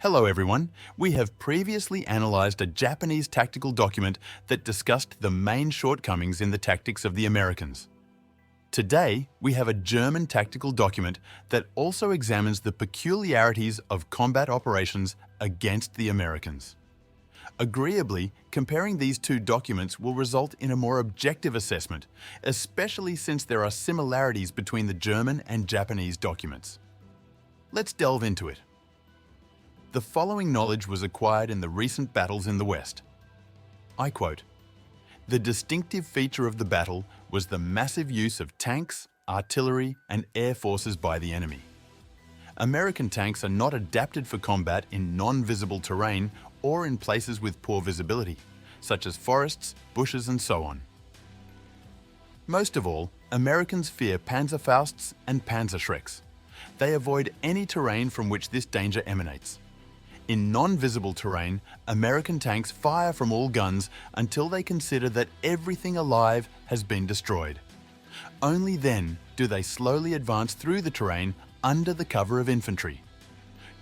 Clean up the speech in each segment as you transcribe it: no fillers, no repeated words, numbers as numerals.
Hello everyone, we have previously analysed a Japanese tactical document that discussed the main shortcomings in the tactics of the Americans. Today, we have a German tactical document that also examines the peculiarities of combat operations against the Americans. Agreeably, comparing these two documents will result in a more objective assessment, especially since there are similarities between the German and Japanese documents. Let's delve into it. The following knowledge was acquired in the recent battles in the West. I quote, "The distinctive feature of the battle was the massive use of tanks, artillery, and air forces by the enemy. American tanks are not adapted for combat in non-visible terrain or in places with poor visibility, such as forests, bushes, and so on. Most of all, Americans fear Panzerfausts and Panzerschrecks. They avoid any terrain from which this danger emanates. In non-visible terrain, American tanks fire from all guns until they consider that everything alive has been destroyed. Only then do they slowly advance through the terrain under the cover of infantry.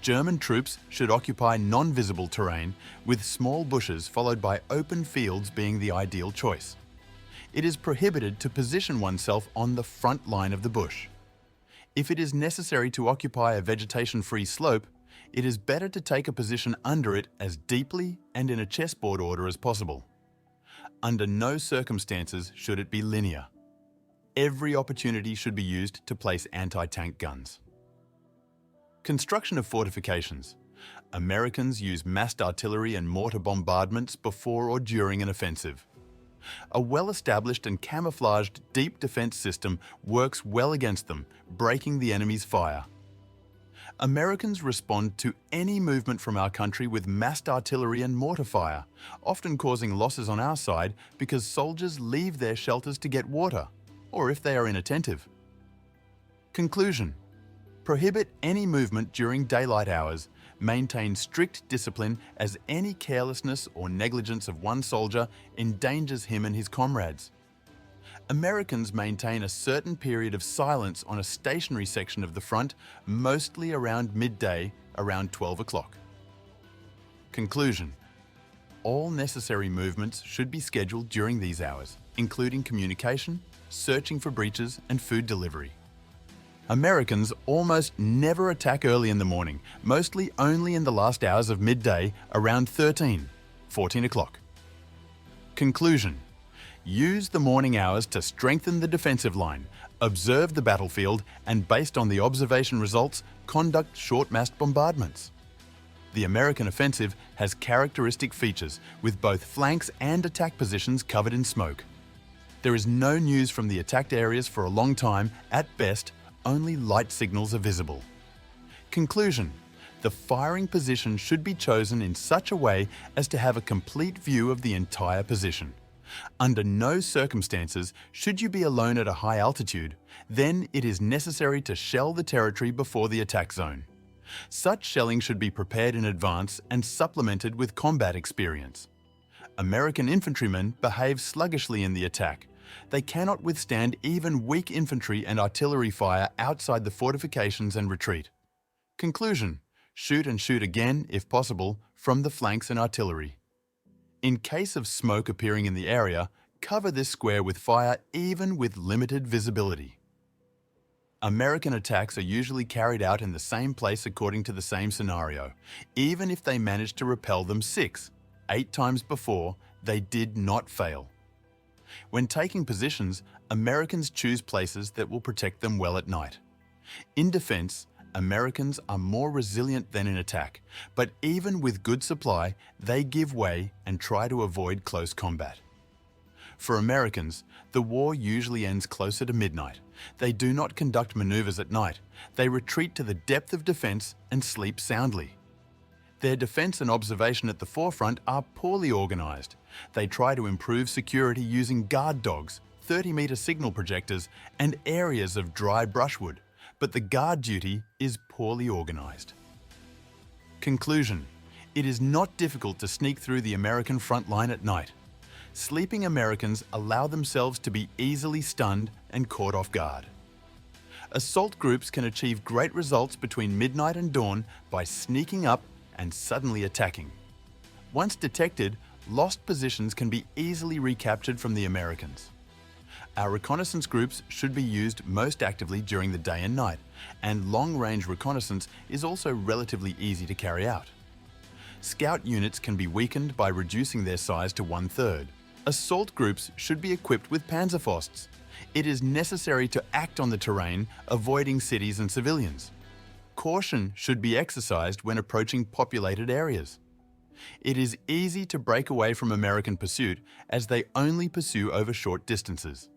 German troops should occupy non-visible terrain, with small bushes followed by open fields being the ideal choice. It is prohibited to position oneself on the front line of the bush. If it is necessary to occupy a vegetation-free slope, it is better to take a position under it as deeply and in a chessboard order as possible. Under no circumstances should it be linear. Every opportunity should be used to place anti-tank guns. Construction of fortifications. Americans use massed artillery and mortar bombardments before or during an offensive. A well-established and camouflaged deep defense system works well against them, breaking the enemy's fire. Americans respond to any movement from our country with massed artillery and mortar fire, often causing losses on our side because soldiers leave their shelters to get water, or if they are inattentive. Conclusion: prohibit any movement during daylight hours, maintain strict discipline as any carelessness or negligence of one soldier endangers him and his comrades. Americans maintain a certain period of silence on a stationary section of the front, mostly around midday, around 12 o'clock. Conclusion: all necessary movements should be scheduled during these hours, including communication, searching for breaches, and food delivery. Americans almost never attack early in the morning, mostly only in the last hours of midday, around 14 o'clock. Conclusion: use the morning hours to strengthen the defensive line, observe the battlefield, and based on the observation results, conduct short-massed bombardments. The American offensive has characteristic features, with both flanks and attack positions covered in smoke. There is no news from the attacked areas for a long time. At best, only light signals are visible. Conclusion: the firing position should be chosen in such a way as to have a complete view of the entire position. Under no circumstances should you be alone at a high altitude, then it is necessary to shell the territory before the attack zone. Such shelling should be prepared in advance and supplemented with combat experience. American infantrymen behave sluggishly in the attack. They cannot withstand even weak infantry and artillery fire outside the fortifications and retreat. Conclusion: shoot and shoot again, if possible, from the flanks and artillery. In case of smoke appearing in the area, cover this square with fire even with limited visibility. American attacks are usually carried out in the same place according to the same scenario. Even if they managed to repel them 8 times before, they did not fail. When taking positions, Americans choose places that will protect them well at night. In defense, Americans are more resilient than in attack, but even with good supply, they give way and try to avoid close combat. For Americans, the war usually ends closer to midnight. They do not conduct maneuvers at night. They retreat to the depth of defense and sleep soundly. Their defense and observation at the forefront are poorly organized. They try to improve security using guard dogs, 30-meter signal projectors, and areas of dry brushwood, but the guard duty is poorly organized. Conclusion: it is not difficult to sneak through the American front line at night. Sleeping Americans allow themselves to be easily stunned and caught off guard. Assault groups can achieve great results between midnight and dawn by sneaking up and suddenly attacking. Once detected, lost positions can be easily recaptured from the Americans. Our reconnaissance groups should be used most actively during the day and night, and long-range reconnaissance is also relatively easy to carry out. Scout units can be weakened by reducing their size to 1/3. Assault groups should be equipped with Panzerfausts. It is necessary to act on the terrain, avoiding cities and civilians. Caution should be exercised when approaching populated areas. It is easy to break away from American pursuit as they only pursue over short distances.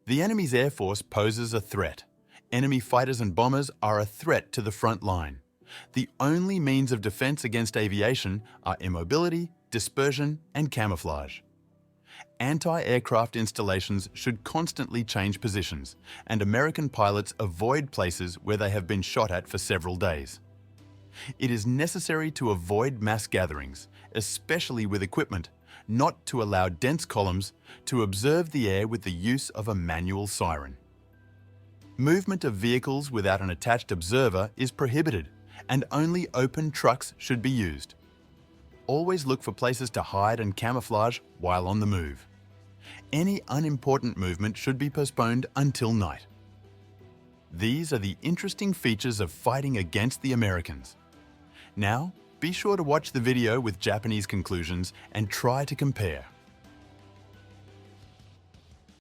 The enemy's air force poses a threat. Enemy fighters and bombers are a threat to the front line. The only means of defense against aviation are immobility, dispersion, and camouflage. Anti-aircraft installations should constantly change positions, and American pilots avoid places where they have been shot at for several days. It is necessary to avoid mass gatherings, especially with equipment, not to allow dense columns, to observe the air with the use of a manual siren. Movement of vehicles without an attached observer is prohibited, and only open trucks should be used. Always look for places to hide and camouflage while on the move. Any unimportant movement should be postponed until night. These are the interesting features of fighting against the Americans. Now, be sure to watch the video with Japanese conclusions and try to compare.